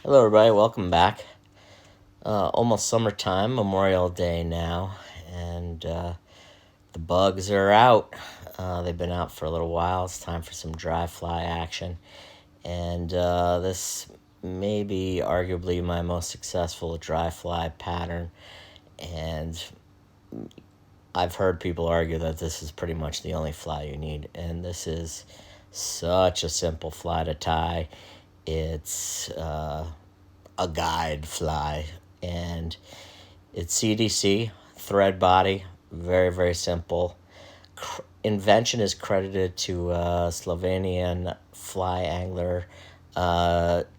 Hello, everybody. Welcome back. Almost summertime, Memorial Day now, and the bugs are out. They've been out for a little while. It's time for some dry fly action, and this may be arguably my most successful dry fly pattern. And I've heard people argue that this is pretty much the only fly you need, and this is such a simple fly to tie. It's a guide fly, and it's CDC thread body, very very simple. Invention is credited to a Slovenian fly angler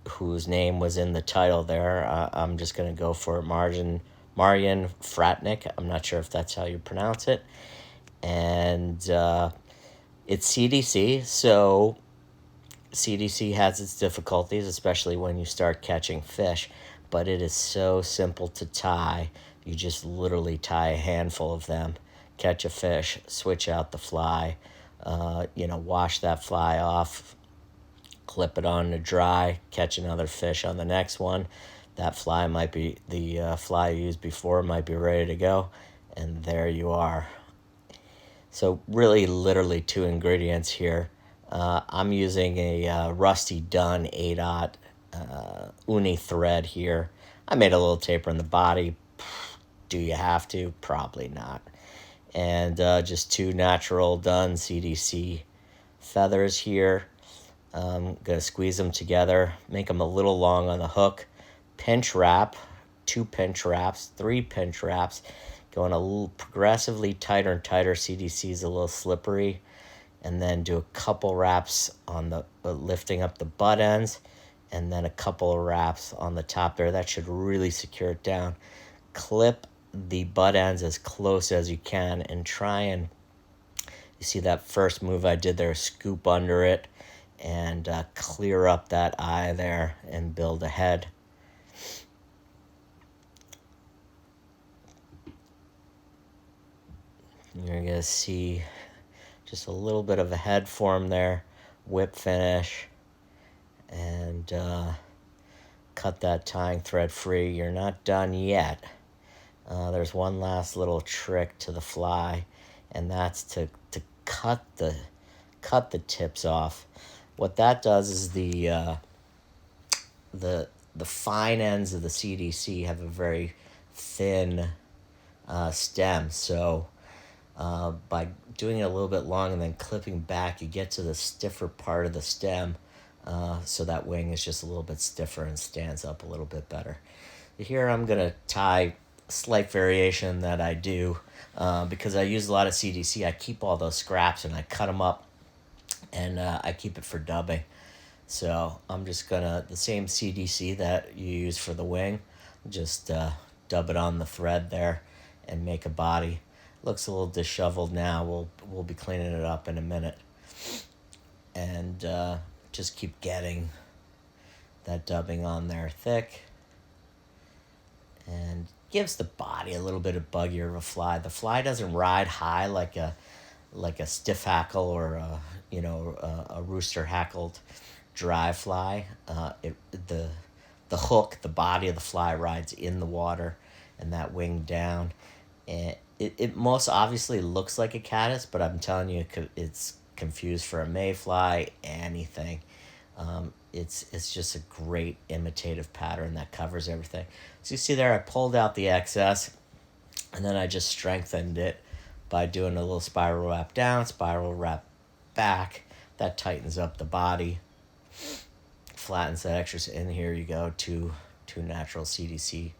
whose name was in the title there. I'm just going to go for Marjan Fratnik. I'm not sure if that's how you pronounce it. And it's CDC, so CDC has its difficulties, especially when you start catching fish, but it is so simple to tie. You just literally tie a handful of them, catch a fish, switch out the fly, wash that fly off, clip it on to dry, catch another fish on the next one. That fly might be, the fly you used before might be ready to go, and there you are. So really, literally two ingredients here. I'm using a Rusty Dun Uni thread here. I made a little taper in the body. Do you have to? Probably not. And just two natural Dun CDC feathers here. I'm going to squeeze them together, make them a little long on the hook. Pinch wrap, 2 pinch wraps, 3 pinch wraps. Going a little progressively tighter and tighter. CDC is a little slippery. And then do a couple wraps on the lifting up the butt ends, and then a couple of wraps on the top there. That should really secure it down. Clip the butt ends as close as you can, and try and, you see that first move I did there, scoop under it and clear up that eye there and build a head. You're going to see just a little bit of a head form there, whip finish, and cut that tying thread free. You're not done yet. There's one last little trick to the fly, and that's to cut the tips off. What that does is the fine ends of the CDC have a very thin stem, so by doing it a little bit long and then clipping back, you get to the stiffer part of the stem, so that wing is just a little bit stiffer and stands up a little bit better. Here I'm going to tie a slight variation that I do because I use a lot of CDC. I keep all those scraps and I cut them up, and I keep it for dubbing. So I'm just going to, the same CDC that you use for the wing, just dub it on the thread there and make a body. Looks a little disheveled now. We'll be cleaning it up in a minute. And just keep getting that dubbing on there thick. And gives the body a little bit of buggier of a fly. The fly doesn't ride high like a stiff hackle or a rooster hackled dry fly. The hook, the body of the fly rides in the water, and that wing down. And it most obviously looks like a caddis, but I'm telling you, it's confused for a mayfly, anything. It's just a great imitative pattern that covers everything. So you see there, I pulled out the excess, and then I just strengthened it by doing a little spiral wrap down, spiral wrap back. That tightens up the body, flattens that extra. And here you go, two natural CDC.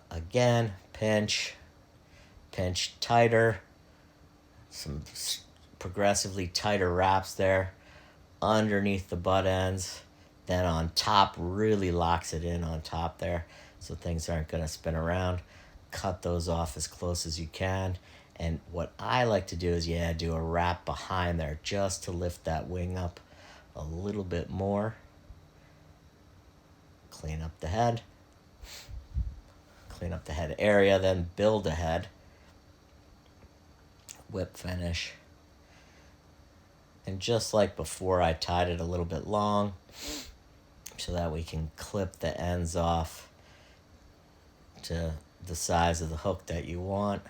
Again, pinch tighter, some progressively tighter wraps there underneath the butt ends, then on top really locks it in on top there so things aren't going to spin around. Cut those off as close as you can, and what I like to do is do a wrap behind there just to lift that wing up a little bit more. Clean up the head area, then build a head, whip finish. And just like before, I tied it a little bit long. so that we can clip the ends off to the size of the hook that you want.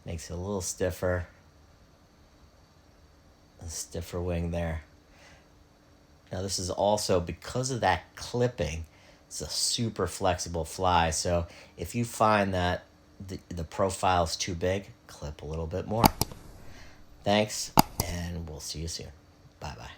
Makes it a little stiffer. A stiffer wing there. Now this is also, because of that clipping, it's a super flexible fly. So if you find that the profile's too big, clip a little bit more. Thanks, and we'll see you soon. Bye-bye.